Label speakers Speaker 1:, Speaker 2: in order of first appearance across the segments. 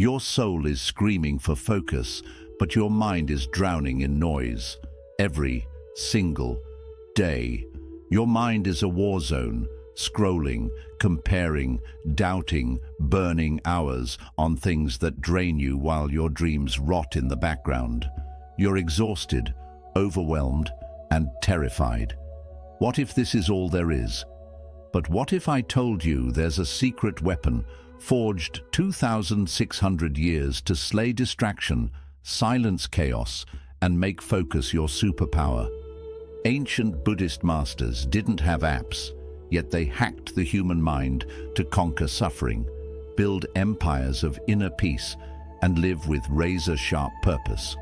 Speaker 1: Your soul is screaming for focus, but your mind is drowning in noise. Every single day, your mind is a war zone, scrolling, comparing, doubting, burning hours on things that drain you while your dreams rot in the background. You're exhausted, overwhelmed, and terrified. What if this is all there is? But what if I told you there's a secret weapon forged 2,600 years to slay distraction, silence chaos, and make focus your superpower? Ancient Buddhist masters didn't have apps, yet they hacked the human mind to conquer suffering, build empires of inner peace, and live with razor-sharp purpose.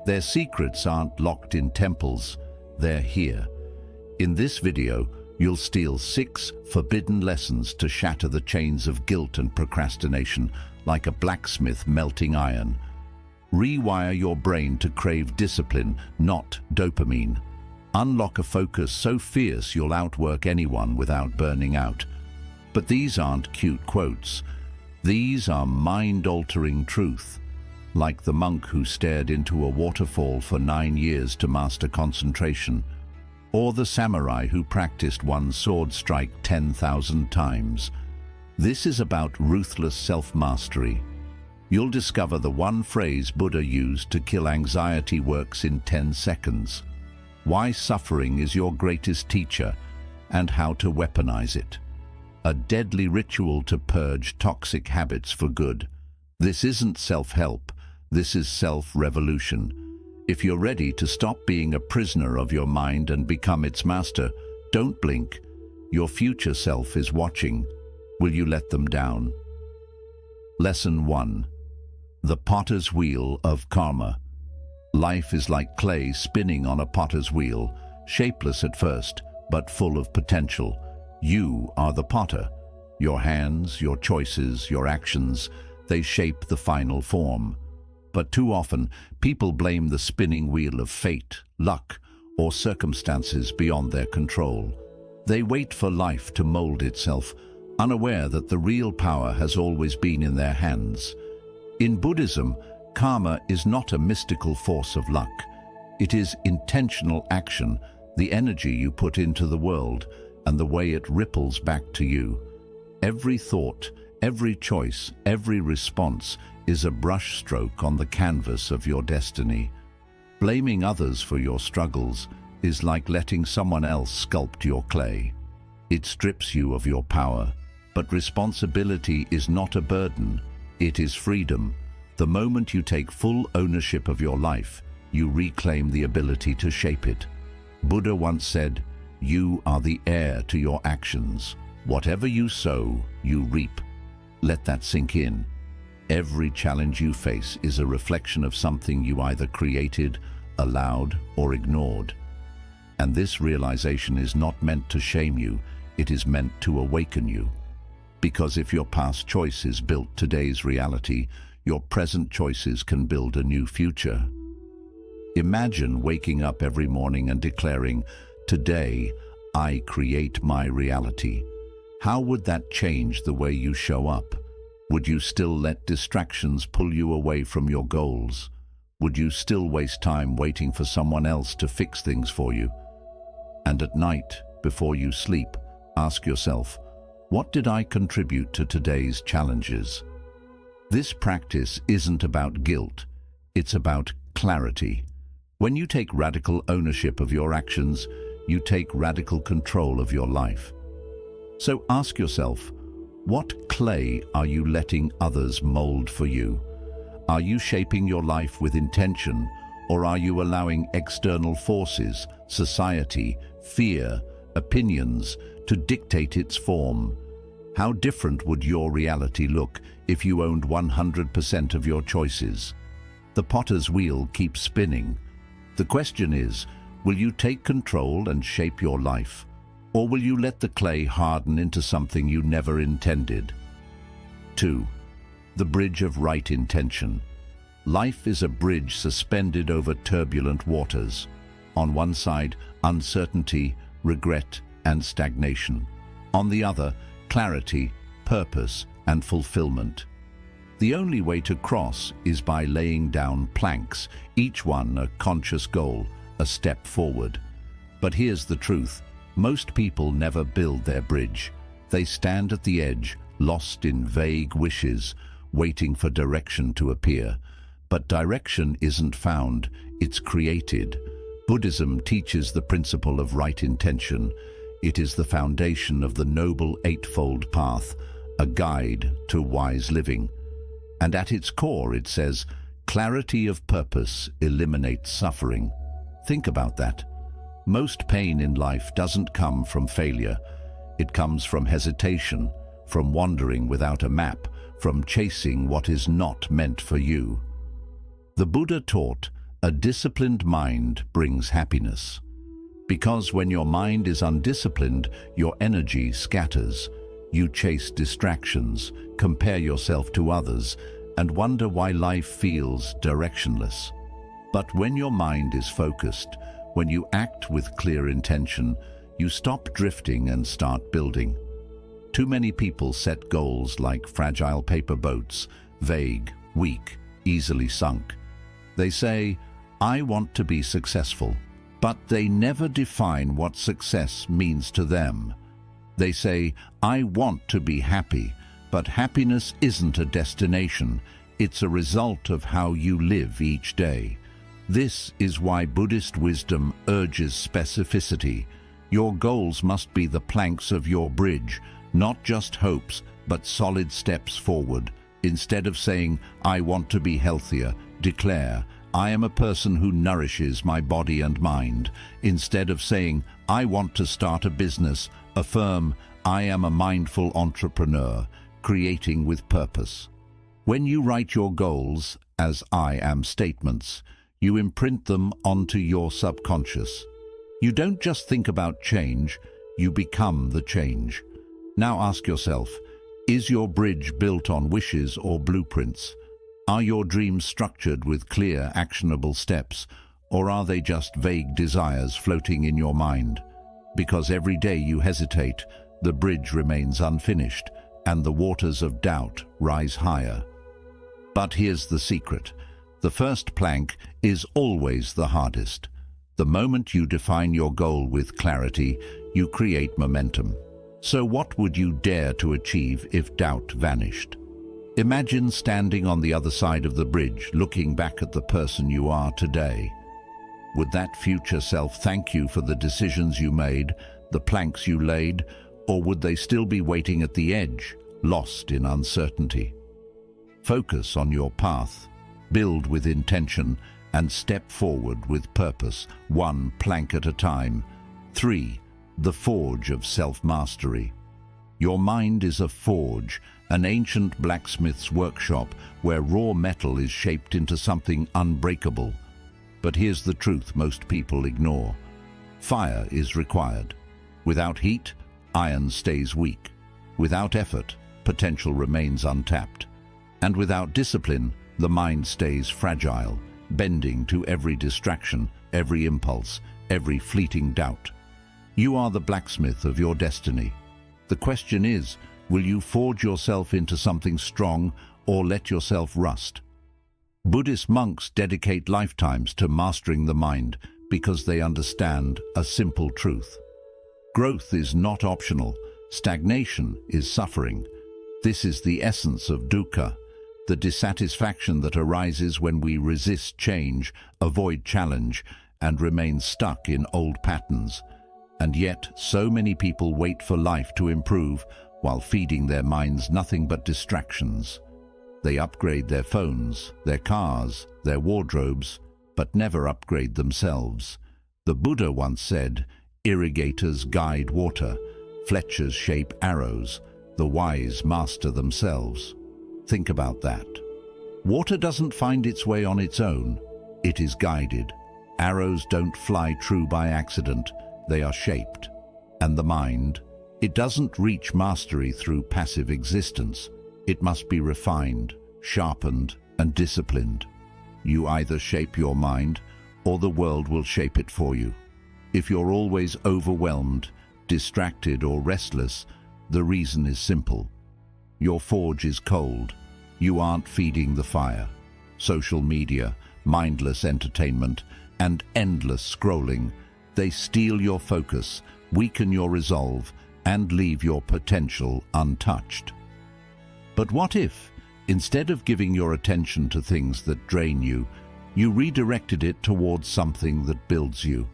Speaker 1: Their secrets aren't locked in temples, they're here. In this video, you'll steal 6 forbidden lessons to shatter the chains of guilt and procrastination like a blacksmith melting iron. Rewire your brain to crave discipline, not dopamine. Unlock a focus so fierce you'll outwork anyone without burning out. But these aren't cute quotes. These are mind-altering truth. Like the monk who stared into a waterfall for 9 years to master concentration, or the samurai who practiced one sword strike 10,000 times. This is about ruthless self-mastery. You'll discover the one phrase Buddha used to kill anxiety works in 10 seconds. Why suffering is your greatest teacher, and how to weaponize it. A deadly ritual to purge toxic habits for good. This isn't self-help, this is self-revolution. If you're ready to stop being a prisoner of your mind and become its master, don't blink. Your future self is watching. Will you let them down? Lesson 1. The potter's wheel of karma. Life is like clay spinning on a potter's wheel, shapeless at first, but full of potential. You are the potter. Your hands, your choices, your actions, they shape the final form. But too often, people blame the spinning wheel of fate, luck, or circumstances beyond their control. They wait for life to mold itself, unaware that the real power has always been in their hands. In Buddhism, karma is not a mystical force of luck. It is intentional action, the energy you put into the world, and the way it ripples back to you. Every thought, every choice, every response is a brushstroke on the canvas of your destiny. Blaming others for your struggles is like letting someone else sculpt your clay. It strips you of your power, but responsibility is not a burden, it is freedom. The moment you take full ownership of your life, you reclaim the ability to shape it. Buddha once said, "You are the heir to your actions. Whatever you sow, you reap." Let that sink in. Every challenge you face is a reflection of something you either created, allowed, or ignored. And this realization is not meant to shame you, it is meant to awaken you. Because if your past choices built today's reality, your present choices can build a new future. Imagine waking up every morning and declaring, "Today, I create my reality." How would that change the way you show up? Would you still let distractions pull you away from your goals? Would you still waste time waiting for someone else to fix things for you? And at night, before you sleep, ask yourself, what did I contribute to today's challenges? This practice isn't about guilt, it's about clarity. When you take radical ownership of your actions, you take radical control of your life. So ask yourself, what clay are you letting others mold for you? Are you shaping your life with intention, or are you allowing external forces, society, fear, opinions, to dictate its form? How different would your reality look if you owned 100% of your choices? The potter's wheel keeps spinning. The question is, will you take control and shape your life? Or will you let the clay harden into something you never intended? 2. The bridge of right intention. Life is a bridge suspended over turbulent waters. On one side, uncertainty, regret, and stagnation. On the other, clarity, purpose, and fulfillment. The only way to cross is by laying down planks, each one a conscious goal, a step forward. But here's the truth. Most people never build their bridge. They stand at the edge, lost in vague wishes, waiting for direction to appear. But direction isn't found, it's created. Buddhism teaches the principle of right intention. It is the foundation of the Noble Eightfold Path, a guide to wise living. And at its core it says, clarity of purpose eliminates suffering. Think about that. Most pain in life doesn't come from failure. It comes from hesitation, from wandering without a map, from chasing what is not meant for you. The Buddha taught, a disciplined mind brings happiness. Because when your mind is undisciplined, your energy scatters. You chase distractions, compare yourself to others, and wonder why life feels directionless. But when your mind is focused, when you act with clear intention, you stop drifting and start building. Too many people set goals like fragile paper boats, vague, weak, easily sunk. They say, I want to be successful, but they never define what success means to them. They say, I want to be happy, but happiness isn't a destination, it's a result of how you live each day. This is why Buddhist wisdom urges specificity. Your goals must be the planks of your bridge, not just hopes, but solid steps forward. Instead of saying, I want to be healthier, declare, I am a person who nourishes my body and mind. Instead of saying, I want to start a business, affirm, I am a mindful entrepreneur, creating with purpose. When you write your goals as I am statements, you imprint them onto your subconscious. You don't just think about change, you become the change. Now ask yourself, is your bridge built on wishes or blueprints? Are your dreams structured with clear, actionable steps, or are they just vague desires floating in your mind? Because every day you hesitate, the bridge remains unfinished, and the waters of doubt rise higher. But here's the secret. The first plank is always the hardest. The moment you define your goal with clarity, you create momentum. So what would you dare to achieve if doubt vanished? Imagine standing on the other side of the bridge, looking back at the person you are today. Would that future self thank you for the decisions you made, the planks you laid, or would they still be waiting at the edge, lost in uncertainty? Focus on your path, build with intention, and step forward with purpose, one plank at a time. 3. The forge of self-mastery. Your mind is a forge, an ancient blacksmith's workshop where raw metal is shaped into something unbreakable. But here's the truth most people ignore. Fire is required. Without heat, iron stays weak. Without effort, potential remains untapped. And without discipline, the mind stays fragile, bending to every distraction, every impulse, every fleeting doubt. You are the blacksmith of your destiny. The question is, will you forge yourself into something strong or let yourself rust? Buddhist monks dedicate lifetimes to mastering the mind because they understand a simple truth. Growth is not optional. Stagnation is suffering. This is the essence of dukkha, the dissatisfaction that arises when we resist change, avoid challenge, and remain stuck in old patterns. And yet, so many people wait for life to improve while feeding their minds nothing but distractions. They upgrade their phones, their cars, their wardrobes, but never upgrade themselves. The Buddha once said, irrigators guide water, fletchers shape arrows, the wise master themselves. Think about that. Water doesn't find its way on its own. It is guided. Arrows don't fly true by accident. They are shaped. And the mind, it doesn't reach mastery through passive existence. It must be refined, sharpened, and disciplined. You either shape your mind, or the world will shape it for you. If you're always overwhelmed, distracted, or restless, the reason is simple. Your forge is cold. you aren't feeding the fire. Social media, mindless entertainment, and endless scrolling, they steal your focus, weaken your resolve, and leave your potential untouched. But what if, instead of giving your attention to things that drain you, you redirected it towards something that builds you?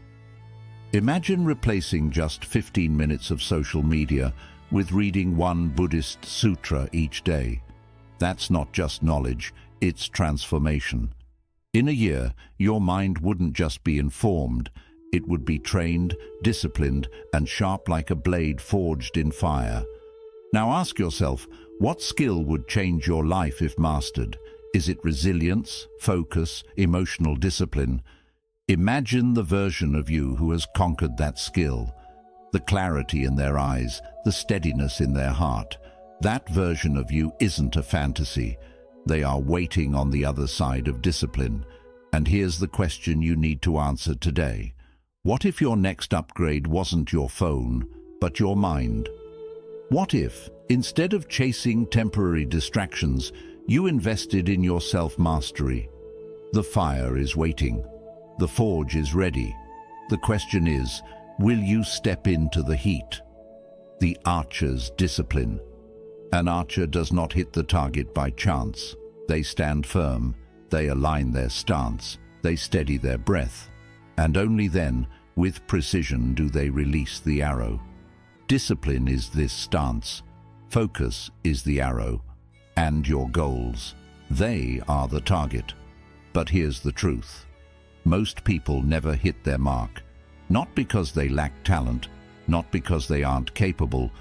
Speaker 1: Imagine replacing just 15 minutes of social media with reading one Buddhist sutra each day. That's not just knowledge, it's transformation. In a year, your mind wouldn't just be informed, it would be trained, disciplined, and sharp like a blade forged in fire. Now ask yourself, what skill would change your life if mastered? Is it resilience, focus, emotional discipline? Imagine the version of you who has conquered that skill. The clarity in their eyes, the steadiness in their heart. That version of you isn't a fantasy. They are waiting on the other side of discipline. And here's the question you need to answer today. What if your next upgrade wasn't your phone, but your mind? What if, instead of chasing temporary distractions, you invested in your self-mastery? The fire is waiting. The forge is ready. The question is, will you step into the heat? The archer's discipline. An archer does not hit the target by chance. They stand firm, they align their stance, they steady their breath, and only then, with precision, do they release the arrow. Discipline is this stance, focus is the arrow, and your goals, they are the target. But here's the truth. Most people never hit their mark, not because they lack talent, not because they aren't capable,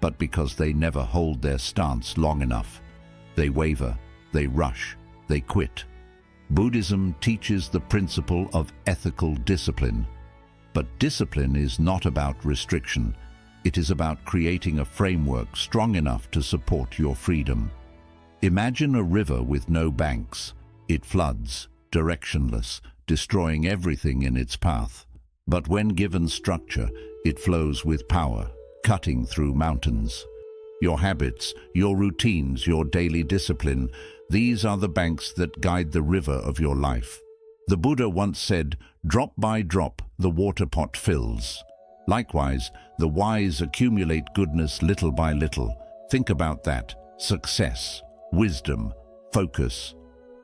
Speaker 1: but because they never hold their stance long enough. They waver, they rush, they quit. Buddhism teaches the principle of ethical discipline. But discipline is not about restriction. It is about creating a framework strong enough to support your freedom. Imagine a river with no banks. It floods, directionless, destroying everything in its path. But when given structure, it flows with power, cutting through mountains. Your habits, your routines, your daily discipline, these are the banks that guide the river of your life. The Buddha once said, "Drop by drop, the water pot fills." Likewise, the wise accumulate goodness little by little. Think about that. Success, wisdom, focus.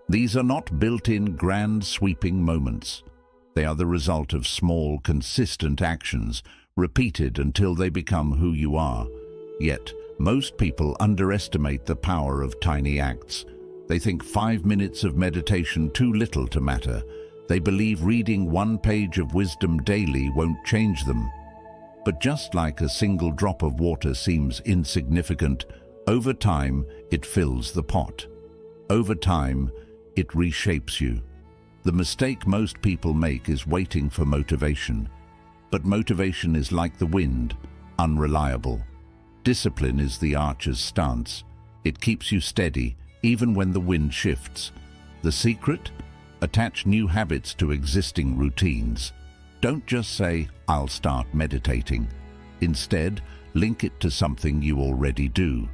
Speaker 1: These are not built-in grand sweeping moments. They are the result of small, consistent actions, repeated until they become who you are. Yet, most people underestimate the power of tiny acts. They think 5 minutes of meditation too little to matter. They believe reading one page of wisdom daily won't change them. But just like a single drop of water seems insignificant, over time it fills the pot. Over time, it reshapes you. The mistake most people make is waiting for motivation. But motivation is like the wind, unreliable. Discipline is the archer's stance. It keeps you steady, even when the wind shifts. The secret? Attach new habits to existing routines. Don't just say, "I'll start meditating." Instead, link it to something you already do.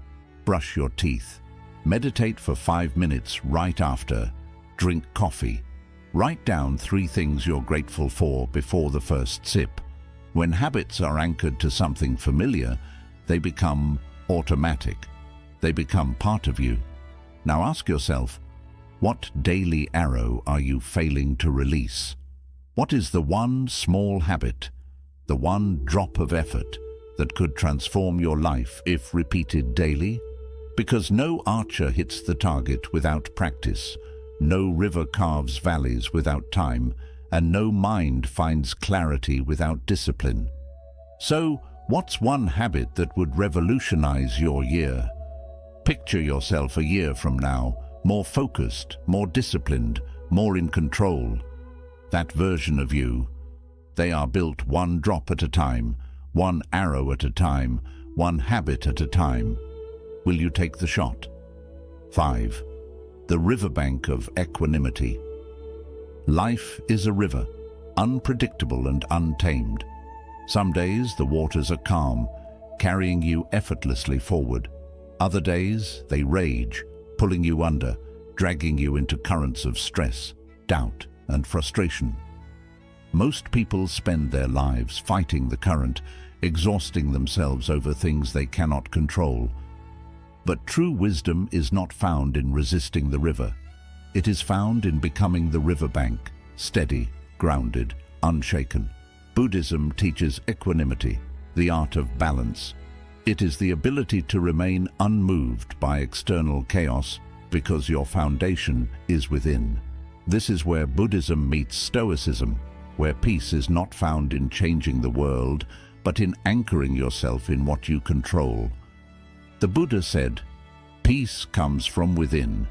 Speaker 1: Brush your teeth. Meditate for 5 minutes right after. Drink coffee. Write down 3 things you're grateful for before the first sip. When habits are anchored to something familiar, they become automatic. They become part of you. Now ask yourself, what daily arrow are you failing to release? What is the one small habit, the one drop of effort that could transform your life if repeated daily? Because no archer hits the target without practice, no river carves valleys without time, and no mind finds clarity without discipline. So, what's one habit that would revolutionize your year? Picture yourself a year from now, more focused, more disciplined, more in control. That version of you, they are built one drop at a time, one arrow at a time, one habit at a time. Will you take the shot? 5. The riverbank of equanimity. Life is a river, unpredictable and untamed. Some days the waters are calm, carrying you effortlessly forward. Other days they rage, pulling you under, dragging you into currents of stress, doubt, and frustration. Most people spend their lives fighting the current, exhausting themselves over things they cannot control. But true wisdom is not found in resisting the river. It is found in becoming the riverbank, steady, grounded, unshaken. Buddhism teaches equanimity, the art of balance. It is the ability to remain unmoved by external chaos because your foundation is within. This is where Buddhism meets Stoicism, where peace is not found in changing the world, but in anchoring yourself in what you control. The Buddha said, "Peace comes from within.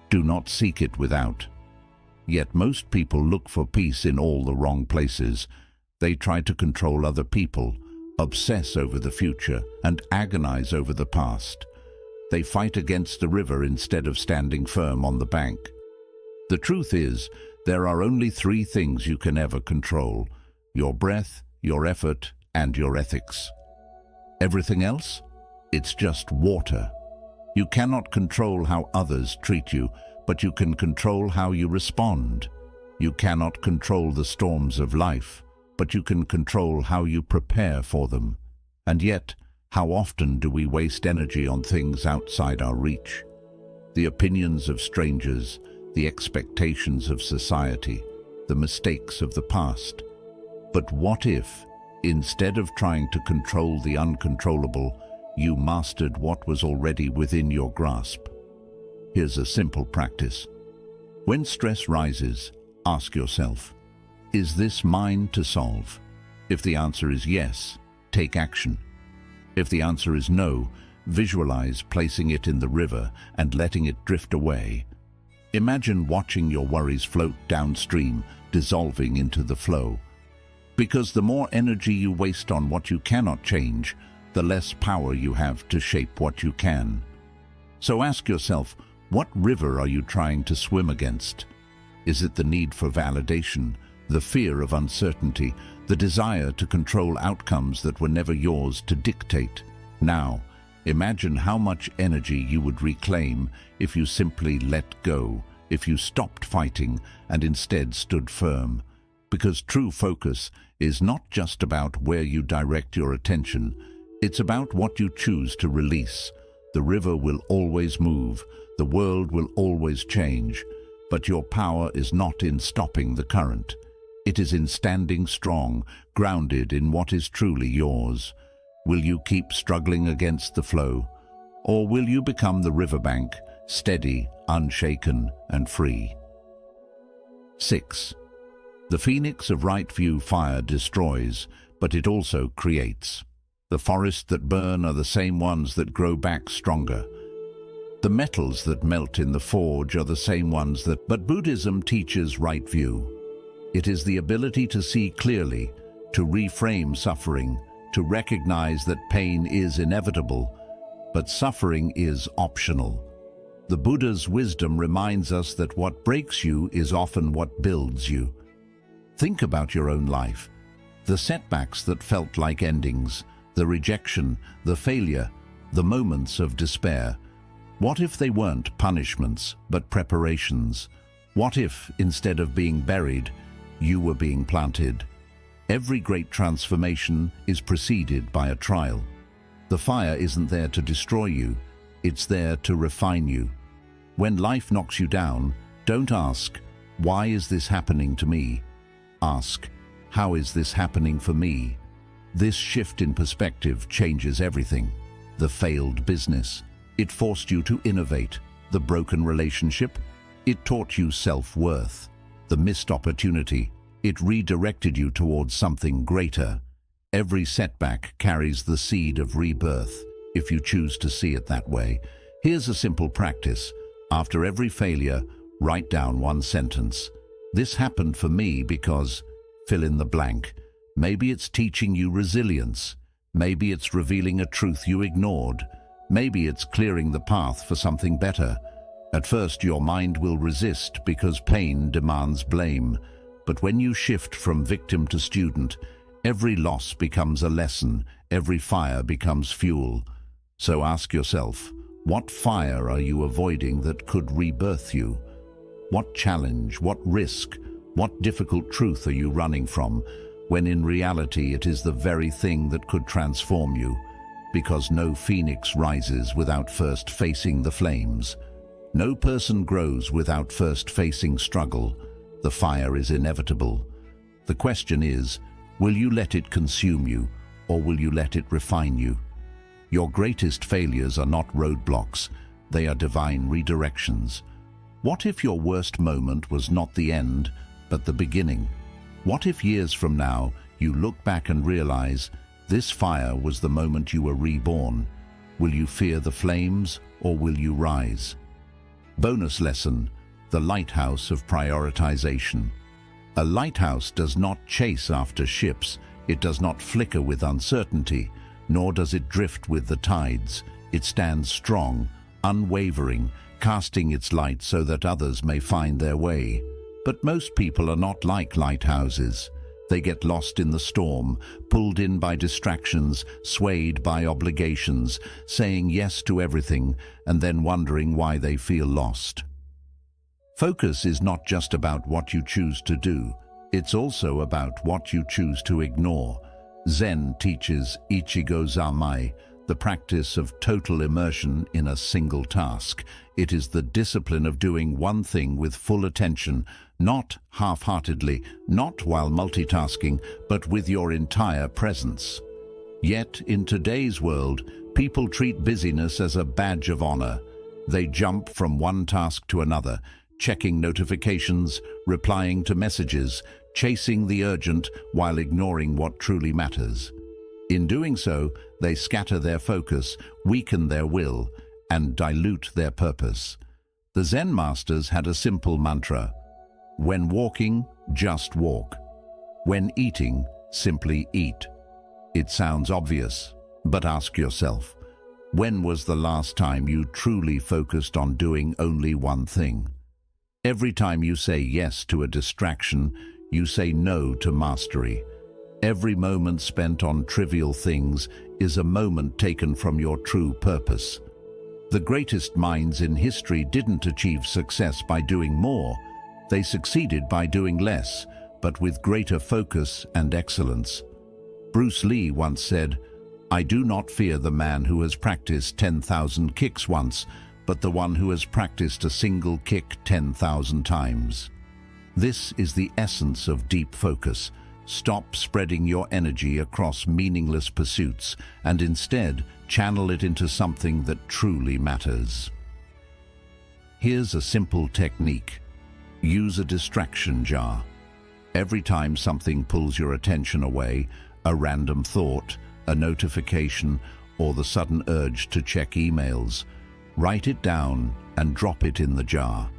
Speaker 1: Do not seek it without." Yet most people look for peace in all the wrong places. They try to control other people, obsess over the future, and agonize over the past. They fight against the river instead of standing firm on the bank. The truth is, there are only three things you can ever control: your breath, your effort, and your ethics. Everything else? It's just water. You cannot control how others treat you, but you can control how you respond. You cannot control the storms of life, but you can control how you prepare for them. And yet, how often do we waste energy on things outside our reach? The opinions of strangers, the expectations of society, the mistakes of the past. But what if, instead of trying to control the uncontrollable, you mastered what was already within your grasp? Here's a simple practice. When stress rises, ask yourself, is this mine to solve? If the answer is yes, take action. If the answer is no, visualize placing it in the river and letting it drift away. Imagine watching your worries float downstream, dissolving into the flow. Because the more energy you waste on what you cannot change, the less power you have to shape what you can. So ask yourself, what river are you trying to swim against? Is it the need for validation, the fear of uncertainty, the desire to control outcomes that were never yours to dictate? Now, imagine how much energy you would reclaim if you simply let go, if you stopped fighting and instead stood firm. Because true focus is not just about where you direct your attention, it's about what you choose to release. The river will always move, the world will always change, but your power is not in stopping the current. It is in standing strong, grounded in what is truly yours. Will you keep struggling against the flow? Or will you become the riverbank, steady, unshaken, and free? 6. The phoenix of right view fire destroys, but it also creates. The forests that burn are the same ones that grow back stronger. The metals that melt in the forge are the same ones that... But Buddhism teaches right view. It is the ability to see clearly, to reframe suffering, to recognize that pain is inevitable, but suffering is optional. The Buddha's wisdom reminds us that what breaks you is often what builds you. Think about your own life. The setbacks that felt like endings, the rejection, the failure, the moments of despair. What if they weren't punishments, but preparations? What if, instead of being buried, you were being planted? Every great transformation is preceded by a trial. The fire isn't there to destroy you, it's there to refine you. When life knocks you down, don't ask, "Why is this happening to me?" Ask, "How is this happening for me?" This shift in perspective changes everything. The failed business, it forced you to innovate. The broken relationship, it taught you self-worth. The missed opportunity, it redirected you towards something greater. Every setback carries the seed of rebirth, if you choose to see it that way. Here's a simple practice. After every failure, write down one sentence. This happened for me because... fill in the blank. Maybe it's teaching you resilience. Maybe it's revealing a truth you ignored. Maybe it's clearing the path for something better. At first, your mind will resist because pain demands blame. But when you shift from victim to student, every loss becomes a lesson, every fire becomes fuel. So ask yourself, What fire are you avoiding that could rebirth you? What challenge, what risk, what difficult truth are you running from, when in reality it is the very thing that could transform you? Because no phoenix rises without first facing the flames. No person grows without first facing struggle. The fire is inevitable. The question is, will you let it consume you, or will you let it refine you? Your greatest failures are not roadblocks, they are divine redirections. What if your worst moment was not the end, but the beginning? What if years from now you look back and realize this fire was the moment you were reborn? Will you fear the flames, or will you rise? Bonus lesson: the lighthouse of prioritization. A lighthouse does not chase after ships, it does not flicker with uncertainty, nor does it drift with the tides. It stands strong, unwavering, casting its light so that others may find their way. But most people are not like lighthouses. They get lost in the storm, pulled in by distractions, swayed by obligations, saying yes to everything, and then wondering why they feel lost. Focus is not just about what you choose to do, it's also about what you choose to ignore. Zen teaches Ichigo Zamai, the practice of total immersion in a single task. It is the discipline of doing one thing with full attention, not half-heartedly, not while multitasking, but with your entire presence. Yet, in today's world, people treat busyness as a badge of honor. They jump from one task to another, checking notifications, replying to messages, chasing the urgent while ignoring what truly matters. In doing so, they scatter their focus, weaken their will, and dilute their purpose. The Zen masters had a simple mantra: when walking, just walk. When eating, simply eat. It sounds obvious, but ask yourself, when was the last time you truly focused on doing only one thing? Every time you say yes to a distraction, you say no to mastery. Every moment spent on trivial things is a moment taken from your true purpose. The greatest minds in history didn't achieve success by doing more. They succeeded by doing less, but with greater focus and excellence. Bruce Lee once said, "I do not fear the man who has practiced 10,000 kicks once, but the one who has practiced a single kick 10,000 times." This is the essence of deep focus. Stop spreading your energy across meaningless pursuits and instead channel it into something that truly matters. Here's a simple technique. Use a distraction jar. Every time something pulls your attention away, a random thought, a notification, or the sudden urge to check emails, write it down and drop it in the jar.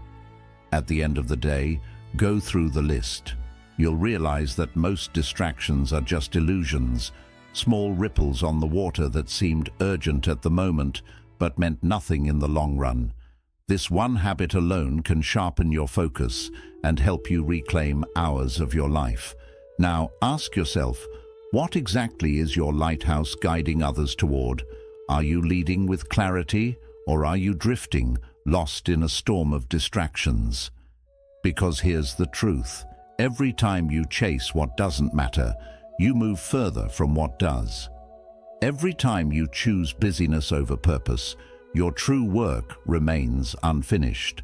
Speaker 1: At the end of the day, go through the list. You'll realize that most distractions are just illusions, small ripples on the water that seemed urgent at the moment, but meant nothing in the long run. This one habit alone can sharpen your focus and help you reclaim hours of your life. Now, ask yourself, what exactly is your lighthouse guiding others toward? Are you leading with clarity, or are you drifting, lost in a storm of distractions? Because here's the truth. Every time you chase what doesn't matter, you move further from what does. Every time you choose busyness over purpose, your true work remains unfinished.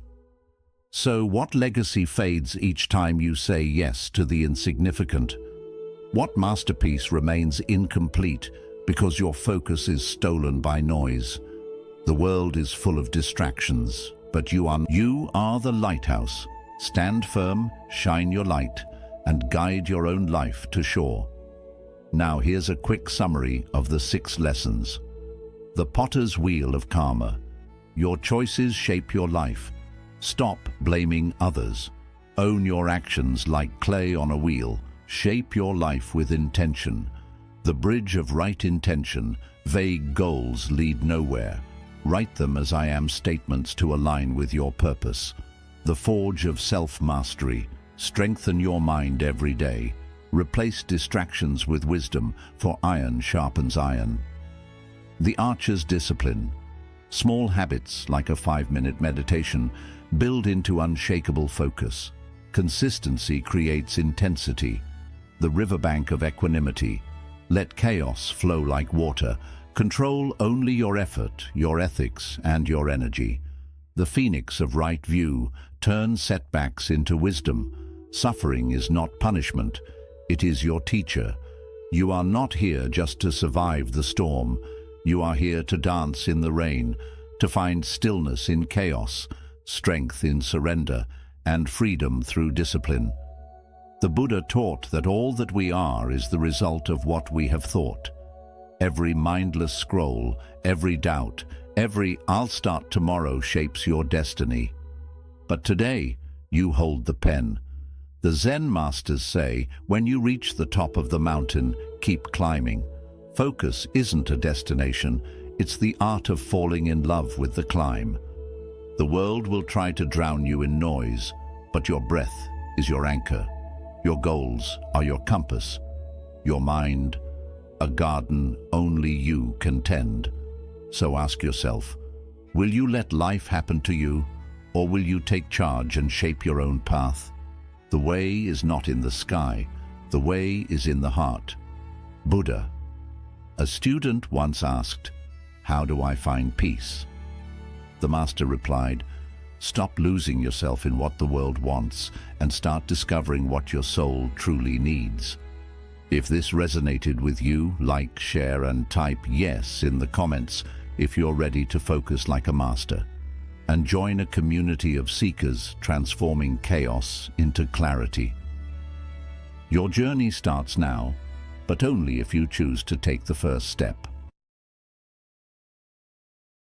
Speaker 1: So what legacy fades each time you say yes to the insignificant? What masterpiece remains incomplete because your focus is stolen by noise? The world is full of distractions, but you are the lighthouse. Stand firm, shine your light, and guide your own life to shore. Now here's a quick summary of the 6 lessons. The potter's wheel of karma. Your choices shape your life. Stop blaming others. Own your actions like clay on a wheel. Shape your life with intention. The bridge of right intention. Vague goals lead nowhere. Write them as I am statements to align with your purpose. The forge of self-mastery. Strengthen your mind every day. Replace distractions with wisdom, for iron sharpens iron. The archer's discipline. Small habits, like a 5-minute meditation, build into unshakable focus. Consistency creates intensity, the riverbank of equanimity. Let chaos flow like water. Control only your effort, your ethics, and your energy. The phoenix of right view, turn setbacks into wisdom. Suffering is not punishment, it is your teacher. You are not here just to survive the storm. You are here to dance in the rain, to find stillness in chaos, strength in surrender, and freedom through discipline. The Buddha taught that all that we are is the result of what we have thought. Every mindless scroll, every doubt, every "I'll start tomorrow" shapes your destiny. But today, you hold the pen. The Zen masters say, when you reach the top of the mountain, keep climbing. Focus isn't a destination, it's the art of falling in love with the climb. The world will try to drown you in noise, but your breath is your anchor. Your goals are your compass. Your mind, a garden only you can tend. So ask yourself, will you let life happen to you, or will you take charge and shape your own path? The way is not in the sky, the way is in the heart. Buddha. A student once asked, "How do I find peace?" The master replied, "Stop losing yourself in what the world wants and start discovering what your soul truly needs." If this resonated with you, like, share, and type "yes" in the comments if you're ready to focus like a master. And join a community of seekers transforming chaos into clarity. Your journey starts now, but only if you choose to take the first step.